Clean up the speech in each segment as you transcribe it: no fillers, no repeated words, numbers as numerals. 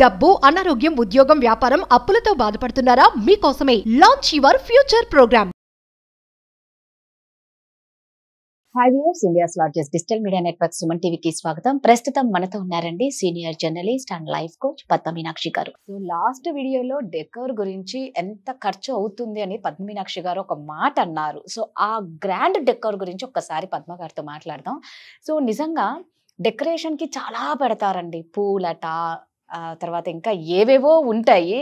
డబ్బు, అనారోగ్యం, ఉద్యోగం, వ్యాపారం, అప్పులతో బాధపడుతున్నారా? మీకోసమే launch your future programme. Hi viewers, India's largest digital media network Suman టీవీకి స్వాగతం. ప్రస్తుతం మనతో ఉన్నారండి senior journalist and life coach Padma Meenakshi గారు. సో లాస్ట్ వీడియోలో డెకోర్ గురించి ఎంత ఖర్చు అవుతుంది అని పద్మమీనాక్షి గారు ఒక మాట అన్నారు. సో ఆ గ్రాండ్ డెకోర్ గురించి ఒక్కసారి పద్మ గారితో మాట్లాడదాం. సో నిజంగా డెకరేషన్ కి చాలా పెడతారండి, పూలట, తర్వాత ఇంకా ఏవేవో ఉంటాయి.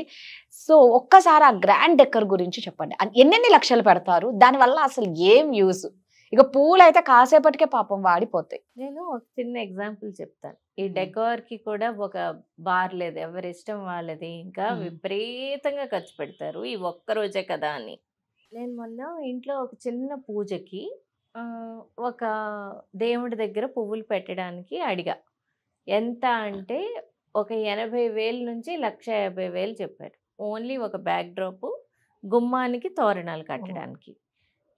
సో ఒక్కసారి ఆ గ్రాండ్ డెకోర్ గురించి చెప్పండి. ఎన్నెన్ని లక్షలు పెడతారు, దానివల్ల అసలు ఏం యూజ్? ఇక పూలు అయితే కాసేపటికే పాపం వాడిపోతాయి. నేను ఒక చిన్న ఎగ్జాంపుల్ చెప్తాను. ఈ డెకోర్ కి కూడా ఒక బార్ లేదు, ఎవరి ఇష్టం వాళ్ళది. ఇంకా విపరీతంగా ఖర్చు పెడతారు ఈ ఒక్క రోజే కదా అని. నేను మొన్న ఇంట్లో ఒక చిన్న పూజకి ఒక దేవుడి దగ్గర పువ్వులు పెట్టడానికి అడిగా. ఎంత అంటే ఒక 80,000 నుంచి 1,50,000 చెప్పారు. ఓన్లీ ఒక బ్యాక్ డ్రాప్, గుమ్మానికి తోరణాలు కట్టడానికి.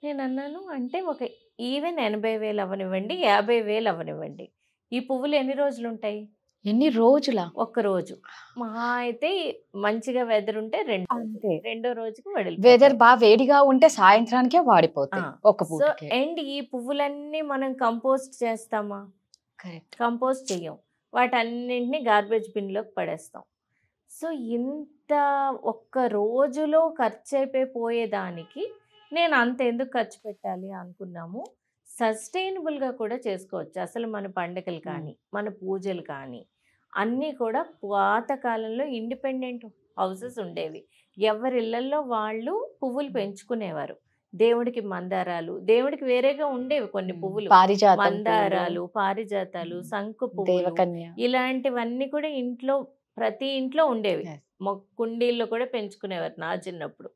నేను అన్నాను, అంటే ఒక ఈవెన్ 80,000 అవనివ్వండి, 50,000 అవనివ్వండి, ఈ పువ్వులు ఎన్ని రోజులు ఉంటాయి? ఎన్ని రోజుల? ఒక్క రోజు. మహా అయితే మంచిగా వెదర్ ఉంటే రెండో రోజుకి వెదర్ బాగా వేడిగా ఉంటే సాయంత్రానికే వాడిపోతాయి ఒక పూట. సో అండ్ ఈ పువ్వులన్నీ మనం కంపోస్ట్ చేస్తామా? కరెక్ట్, కంపోస్ట్ చెయ్యం. వాటన్నింటినీ గార్బేజ్ బిన్లోకి పడేస్తాం. సో ఇంత ఒక్క రోజులో ఖర్చు అయిపోయేదానికి నేను అంత ఎందుకు ఖర్చు పెట్టాలి అనుకున్నాము. సస్టైనబుల్గా కూడా చేసుకోవచ్చు. అసలు మన పండుగలు కానీ, మన పూజలు కానీ అన్నీ కూడా పాతకాలంలో ఇండిపెండెంట్ హౌసెస్ ఉండేవి. ఎవరి ఇళ్లల్లో వాళ్ళు పువ్వులు పెంచుకునేవారు. దేవుడికి మందారాలు, దేవుడికి వేరేగా ఉండేవి కొన్ని పువ్వులు, మందారాలు, పారిజాతాలు, శంకు పువ్వులు, ఇలాంటివన్నీ కూడా ఇంట్లో ప్రతి ఇంట్లో ఉండేవి. కుండీల్లో కూడా పెంచుకునేవారు నా చిన్నప్పుడు.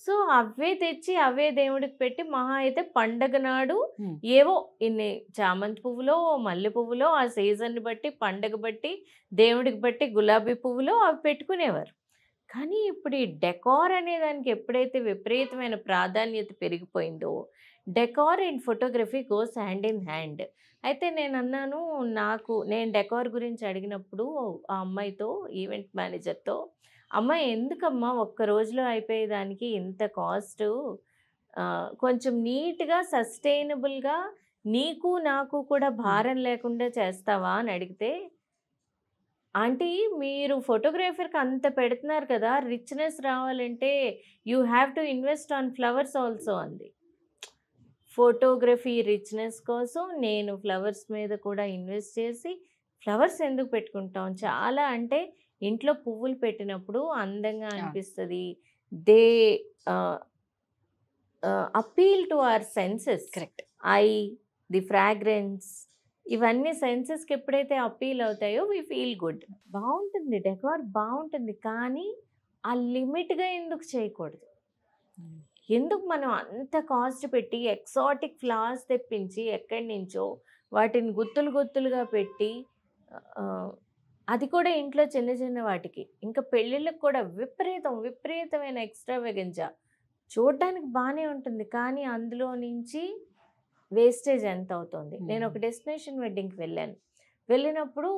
సో అవే తెచ్చి అవే దేవుడికి పెట్టి మహా అయితే పండగ నాడు ఏవో ఇన్ని చామంతి పువ్వులో, మల్లె పువ్వులో, ఆ సీజన్ని బట్టి, పండగ బట్టి, దేవుడికి బట్టి గులాబీ పువ్వులో అవి పెట్టుకునేవారు. కానీ ఇప్పుడు ఈ డెకార్ అనే దానికి ఎప్పుడైతే విపరీతమైన ప్రాధాన్యత పెరిగిపోయిందో, decor and photography goes hand in hand. అయితే నేను అన్నాను, నేను డెకార్ గురించి అడిగినప్పుడు ఆ అమ్మాయితో, ఈవెంట్ మేనేజర్తో, అమ్మాయి ఎందుకమ్మా ఒక్క రోజులో అయిపోయేదానికి ఇంత కాస్ట్? కొంచెం నీట్గా సస్టైనబుల్గా నీకు నాకు కూడా భారం లేకుండా చేస్తావా అని అడిగితే, ఆంటీ మీరు ఫోటోగ్రాఫర్కి అంత పెడుతున్నారు కదా, రిచ్నెస్ రావాలంటే you have to invest on flowers also అంది. ఫోటోగ్రఫీ రిచ్నెస్ కోసం నేను ఫ్లవర్స్ మీద కూడా ఇన్వెస్ట్ చేసి, ఫ్లవర్స్ ఎందుకు పెట్టుకుంటాం? చాలా అంటే ఇంట్లో పువ్వులు పెట్టినప్పుడు అందంగా అనిపిస్తుంది. They appeal to our senses. Correct. Eye, the fragrance, ఇవన్నీ సెన్సెస్కి ఎప్పుడైతే అపీల్ అవుతాయో వి ఫీల్ గుడ్. బాగుంటుంది డెకార్, బాగుంటుంది. కానీ ఆ లిమిట్గా ఎందుకు చేయకూడదు? ఎందుకు మనం అంత కాస్ట్ పెట్టి ఎక్సాటిక్ ఫ్లవర్స్ తెప్పించి ఎక్కడి నుంచో వాటిని గుత్తులుగా పెట్టి, అది కూడా ఇంట్లో చిన్న చిన్న వాటికి, ఇంకా పెళ్ళిళ్ళకి కూడా విపరీతమైన ఎక్స్ట్రావెగెన్సా. చూడడానికి బాగానే ఉంటుంది, కానీ అందులో నుంచి వేస్టేజ్ ఎంత అవుతుంది? నేను ఒక డెస్టినేషన్ వెడ్డింగ్కి వెళ్ళినప్పుడు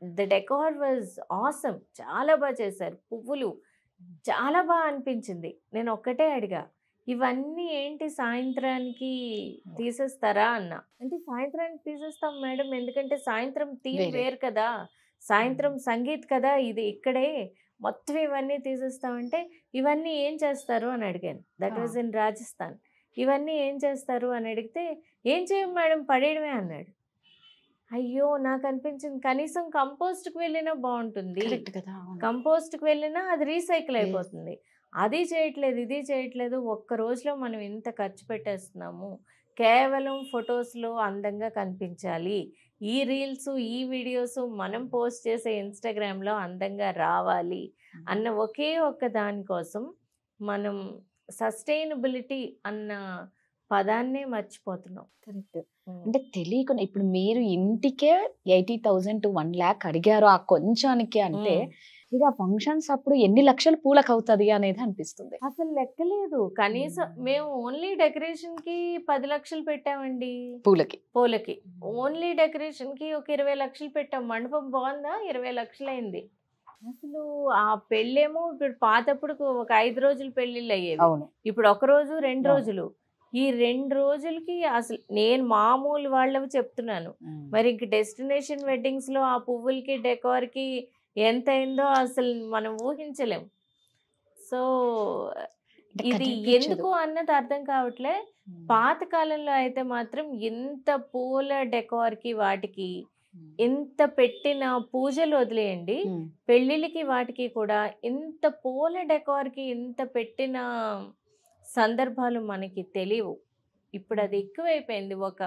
ద డెకార్ వాజ్ ఆసమ్. చాలా బాగా చేశారు, పువ్వులు చాలా బాగా అనిపించింది. నేను ఒక్కటే అడిగా, ఇవన్నీ ఏంటి సాయంత్రానికి తీసేస్తారా అన్న. అంటే సాయంత్రానికి తీసేస్తాం మేడం, ఎందుకంటే సాయంత్రం థీమ్ వేరు కదా, సాయంత్రం సంగీత్ కదా, ఇది ఇక్కడే మొత్తం ఇవన్నీ తీసేస్తామంటే ఇవన్నీ ఏం చేస్తారు అని అడిగాను. That was in Rajasthan. ఇవన్నీ ఏం చేస్తారు అని అడిగితే, ఏం చేయం మేడం, పడేయడమే అన్నాడు. అయ్యో, నాకు అనిపించింది కనీసం కంపోస్ట్కి వెళ్ళినా బాగుంటుంది, కంపోస్ట్కి వెళ్ళినా అది రీసైకిల్ అయిపోతుంది. అది చేయట్లేదు, ఇది చేయట్లేదు. ఒక్క రోజులో మనం ఇంత ఖర్చు పెట్టేస్తున్నాము. కేవలం ఫొటోస్లో అందంగా కనిపించాలి, ఈ రీల్స్, ఈ వీడియోస్ మనం పోస్ట్ చేసే ఇన్స్టాగ్రామ్లో అందంగా రావాలి అన్న ఒకే ఒక్క దానికోసం మనం సస్టైనబిలిటీ అన్న పదాన్నే మర్చిపోతున్నాం. కరెక్ట్. అంటే తెలియకుండా ఇప్పుడు మీరు ఇంటికే 80,000 to 1 lakh అడిగారు ఆ కొంచానికి. అంటే ఇక ఫంక్షన్స్ అప్పుడు ఎన్ని లక్షలు పూలకు అవుతుంది అనేది అనిపిస్తుంది. అసలు లెక్కలేదు. కనీసం మేము ఓన్లీ డెకరేషన్ కి 10 లక్షలు పెట్టామండి. పూలకి ఓన్లీ డెకరేషన్ కి ఒక 20 లక్షలు పెట్టాం. మండపం బాగుందా, 20 లక్షలు అయింది. అసలు ఆ పెళ్ళేమో ఇప్పుడు పాతప్పుడు ఒక 5 రోజులు పెళ్ళిళ్ళు అయ్యేవి. అవును. ఇప్పుడు ఒక రోజు 2 అవును. రోజులు. ఈ 2 రోజులకి అసలు నేను మామూలు వాళ్ళవి చెప్తున్నాను. మరి ఇంక డెస్టినేషన్ వెడ్డింగ్స్‌లో ఆ పువ్వులకి, డెకార్‌కి ఎంత అయిందో అసలు మనం ఊహించలేం. సో, అంటే ఇది కనిపించదు. ఎందుకు అన్నది అర్థం కావట్లే. పాత కాలంలో అయితే మాత్రం ఎంత పూల డెకార్‌కి వాటికి ఎంత పెట్టిన పూజలు వదిలేయండి. పెళ్ళిళ్ళకి వాటికి కూడా ఇంత పూల డెకార్‌కి ఇంత పెట్టిన సందర్భాలు మనకి తెలియవు. ఇప్పుడు అది ఎక్కువైపోయింది. ఒక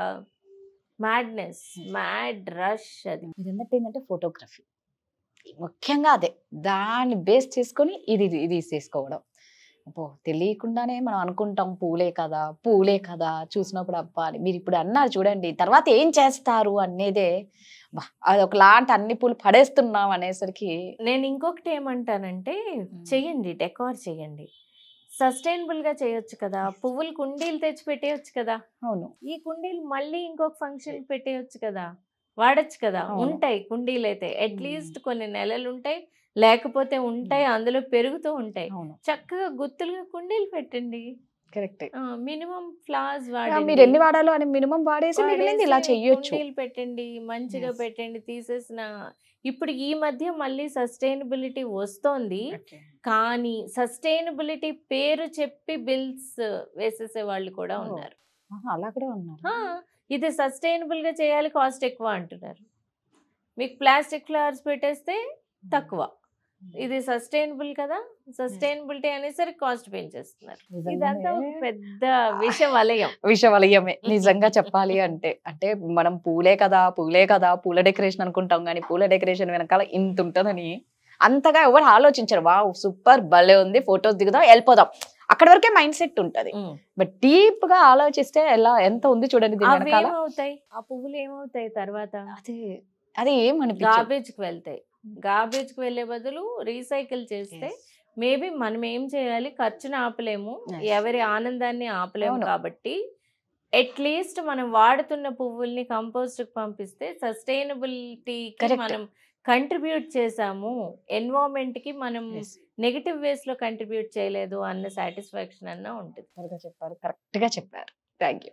మ్యాడ్‌నెస్, మ్యాడ్ రష్ అది. మీరన్నట్టు ఏంటంటే ఫోటోగ్రఫీ ముఖ్యంగా అదే దాన్ని బేస్ చేసుకొని ఇది ఇది తీసేసుకోవడం. అబ్బో తెలియకుండానే మనం అనుకుంటాం పూలే కదా చూసినప్పుడు అబ్బా అని. మీరు ఇప్పుడు అన్నారు చూడండి, తర్వాత ఏం చేస్తారు అనేదే అది ఒకలాంటి అన్ని పూలు పడేస్తున్నాం అనేసరికి. నేను ఇంకొకటి ఏమంటానంటే చెయ్యండి, డెకార్ చెయ్యండి. సస్టైనబుల్‌గా చేయొచ్చు కదా! పువ్వులు కుండీలు తెచ్చి పెట్టేయొచ్చు కదా! అవును. ఈ కుండీలు మళ్ళీ ఇంకొక ఫంక్షన్‌కి పెట్టేయొచ్చు కదా! వాడొచ్చు కదా! అవును. ఉంటాయి కుండీలైతే. అట్‌లీస్ట్ కొన్ని నెలలుంటాయి. లేకపోతే ఉంటాయి. అందులో పెరుగుతూ ఉంటాయి. అవును. చక్కగా గుత్తులుగా కుండీలు పెట్టండి. కరెక్టే. మినిమం ఫ్లవర్స్ మీరు వాడండి. ఎన్ని వాడాలో అని మినిమం వాడేసి మిగిలింది ఇలా వాడేసి చెయ్యొచ్చు. కుండీలు పెట్టండి. మంచిగా Yes. పెట్టండి. తీసేసిన ఇప్పుడు ఈ మధ్య మళ్ళీ సస్టైనబిలిటీ వస్తోంది. కానీ సస్టైనబిలిటీ పేరు చెప్పి బిల్స్ వేసేసే వాళ్ళు కూడా Oh. ఉన్నారు. అలా కూడా ఉన్నారు. ఇది సస్టైనబుల్ గా చేయాలి, కాస్ట్ ఎక్కువ అంటున్నారు. మీకు ప్లాస్టిక్ ఫ్లవర్స్ పెట్టేస్తే తక్కువ. ఇది సస్టైనబుల్ కదా, సస్టైనబిలిటీ అనేసరికి కాస్ట్ పెంచేస్తున్నారు. ఇదంతా ఒక పెద్ద విష వలయం. విషవలయమే నిజంగా చెప్పాలి అంటే. అంటే మనం పూలే కదా పూల డెకరేషన్ అనుకుంటాం కానీ పూల డెకరేషన్ వెనకాల ఇంత ఉంటుందని అంతగా ఎవరు ఆలోచించరు. వావ్ సూపర్ భలే ఉంది, ఫొటోస్ దిగుదాం వెళ్ళిపోదాం, అక్కడ వరకే మైండ్ సెట్ ఉంటది. బట్ డీప్ గా ఆలోచిస్తే ఎంత ఉంది చూడండి దీని వెనకాల. ఏమవుతాయి ఆ పువ్వులు, ఏమవుతాయి తర్వాత? అది ఏమనిపించదు. గార్బేజ్ కి వెళ్తాయి. గార్బేజ్ కి వెళ్లే బదులు రీసైకిల్ చేస్తే మేబీ మనం ఏం చేయాలి, ఖర్చును ఆపలేము, ఎవరి ఆనందాన్ని ఆపలేము. కాబట్టి అట్లీస్ట్ మనం వాడుతున్న పువ్వుల్ని కంపోస్ట్ కి పంపిస్తే సస్టైనబిలిటీకి మనం కంట్రిబ్యూట్ చేసాము, ఎన్వైరన్మెంట్ కి మనం నెగటివ్ వేస్ లో కంట్రిబ్యూట్ చేయలేదు అన్న సాటిస్ఫాక్షన్ అన్న ఉంటుంది. చెప్పారు, కరెక్ట్ గా చెప్పారు. Thank you.